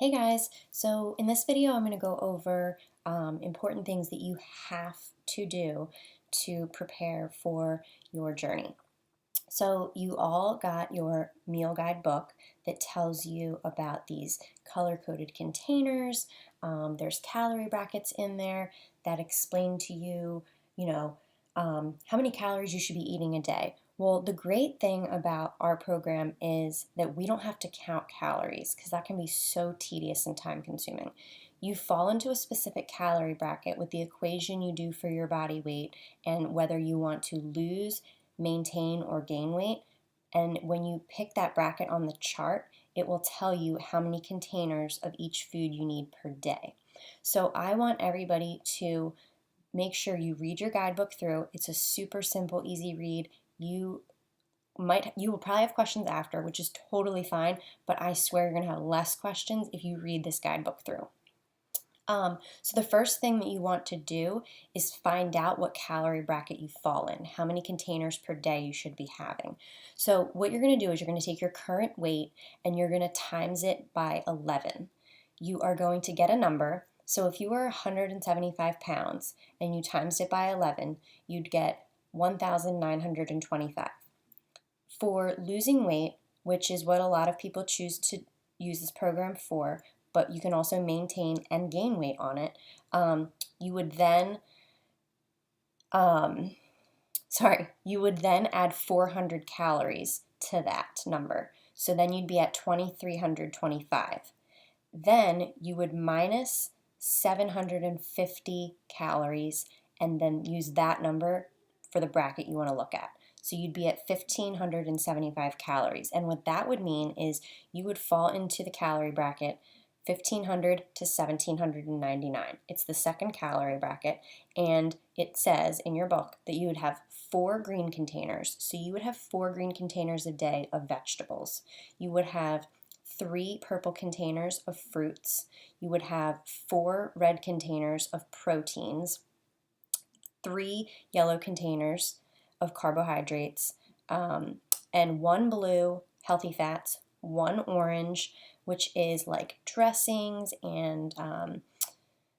Hey guys, so in this video I'm going to go over important things that you have to do to prepare for your journey. So you all got your meal guide book that tells you about these color-coded containers. There's calorie brackets in there that explain to you, how many calories you should be eating a day. Well, the great thing about our program is that we don't have to count calories because that can be so tedious and time consuming. You fall into a specific calorie bracket with the equation you do for your body weight and whether you want to lose, maintain, or gain weight. And when you pick that bracket on the chart, it will tell you how many containers of each food you need per day. So I want everybody to make sure you read your guidebook through. It's a super simple, easy read. You will probably have questions after, which is totally fine, but I swear you're going to have less questions if you read this guidebook through. So the first thing that you want to do is find out what calorie bracket you fall in, how many containers per day you should be having. So what you're going to do is you're going to take your current weight and you're going to times it by 11. You are going to get a number. So if you were 175 pounds and you times it by 11, you'd get 1,925. For losing weight, which is what a lot of people choose to use this program for, but you can also maintain and gain weight on it, you would then, you would then add 400 calories to that number. So then you'd be at 2,325. Then you would minus 750 calories and then use that number for the bracket you want to look at. So you'd be at 1,575 calories. And what that would mean is you would fall into the calorie bracket 1,500 to 1,799. It's the second calorie bracket, and it says in your book that you would have 4 green containers. So you would have 4 green containers a day of vegetables. You would have 3 purple containers of fruits. You would have 4 red containers of proteins, 3 yellow containers of carbohydrates, and 1 blue healthy fats, 1 orange, which is like dressings and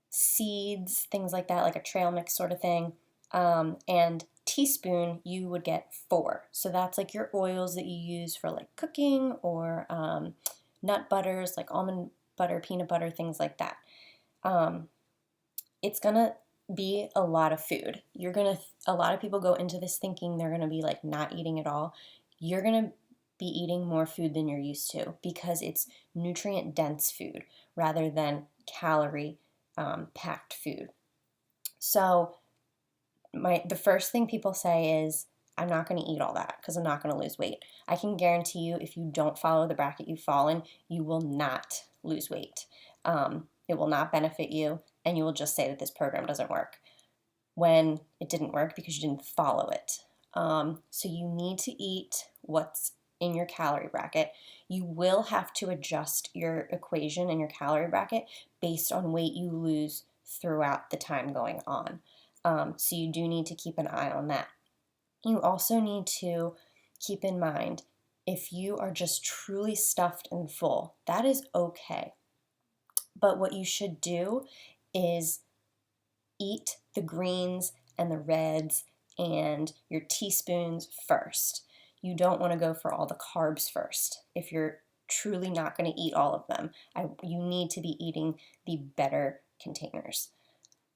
seeds, things like that, like a trail mix sort of thing. And teaspoon, you would get 4. So that's like your oils that you use for like cooking or nut butters, like almond butter, peanut butter, things like that. It's gonna be a lot of food. A lot of people go into this thinking they're gonna be like not eating at all. You're gonna be eating more food than you're used to because it's nutrient dense food rather than calorie packed food. So the first thing people say is, I'm not going to eat all that because I'm not going to lose weight. I can guarantee you if you don't follow the bracket you fall in, you will not lose weight. It will not benefit you, and you will just say that this program doesn't work when it didn't work because you didn't follow it. So you need to eat what's in your calorie bracket. You will have to adjust your equation and your calorie bracket based on weight you lose throughout the time going on. So you do need to keep an eye on that. You also need to keep in mind if you are just truly stuffed and full, that is okay. But what you should do is eat the greens and the reds and your teaspoons first. You don't want to go for all the carbs first. If you're truly not going to eat all of them, you need to be eating the better containers.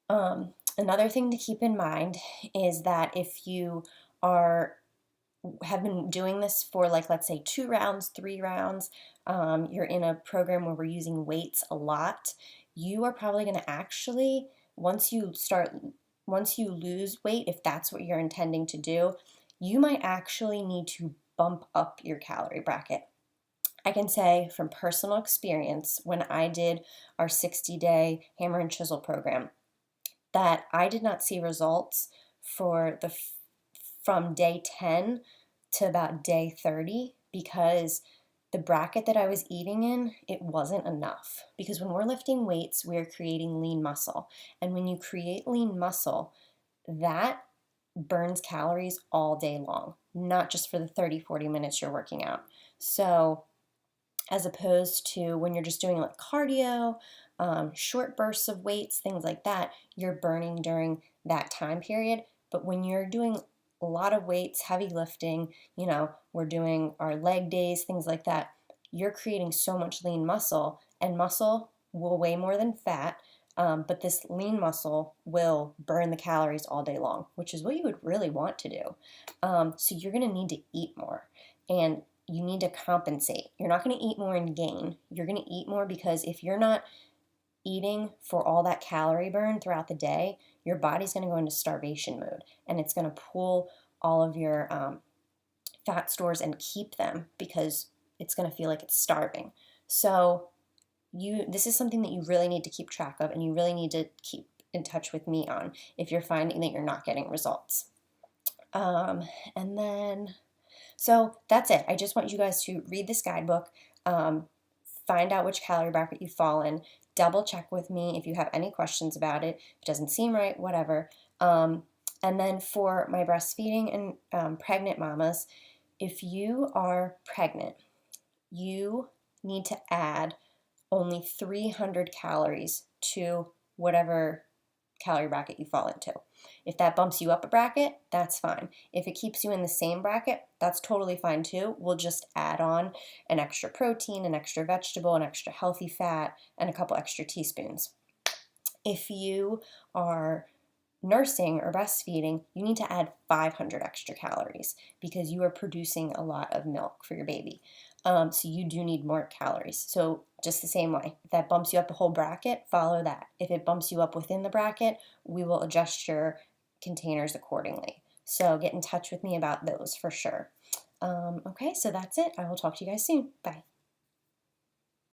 Another thing to keep in mind is that if you have been doing this for, like, let's say 2 rounds, 3 rounds, you're in a program where we're using weights a lot, you are probably going to actually, once you lose weight, if that's what you're intending to do, you might actually need to bump up your calorie bracket. I can say from personal experience, when I did our 60-day hammer and chisel program, that I did not see results from day 10 to about day 30 because the bracket that I was eating in, it wasn't enough. Because when we're lifting weights, we're creating lean muscle. And when you create lean muscle, that burns calories all day long, not just for the 30, 40 minutes you're working out. So as opposed to when you're just doing like cardio, short bursts of weights, things like that, you're burning during that time period. But when you're doing a lot of weights, heavy lifting, we're doing our leg days, things like that, you're creating so much lean muscle, and muscle will weigh more than fat. But this lean muscle will burn the calories all day long, which is what you would really want to do. So you're going to need to eat more, and you need to compensate. You're not going to eat more and gain. You're going to eat more because if you're not eating for all that calorie burn throughout the day, your body's going to go into starvation mode, and it's going to pull all of your fat stores and keep them because it's going to feel like it's starving. So this is something that you really need to keep track of, and you really need to keep in touch with me on if you're finding that you're not getting results. And then, so that's it. I just want you guys to read this guidebook, find out which calorie bracket you fall in, double check with me if you have any questions about it. If it doesn't seem right, whatever. And then for my breastfeeding and pregnant mamas, if you are pregnant, you need to add only 300 calories to whatever calorie bracket you fall into. If that bumps you up a bracket, that's fine. If it keeps you in the same bracket, that's totally fine too. We'll just add on an extra protein, an extra vegetable, an extra healthy fat, and a couple extra teaspoons. If you are nursing or breastfeeding, you need to add 500 extra calories because you are producing a lot of milk for your baby. So you do need more calories. So just the same way, if that bumps you up a whole bracket, follow that. If it bumps you up within the bracket, we will adjust your containers accordingly. So get in touch with me about those for sure. Okay, so that's it. I will talk to you guys soon. Bye.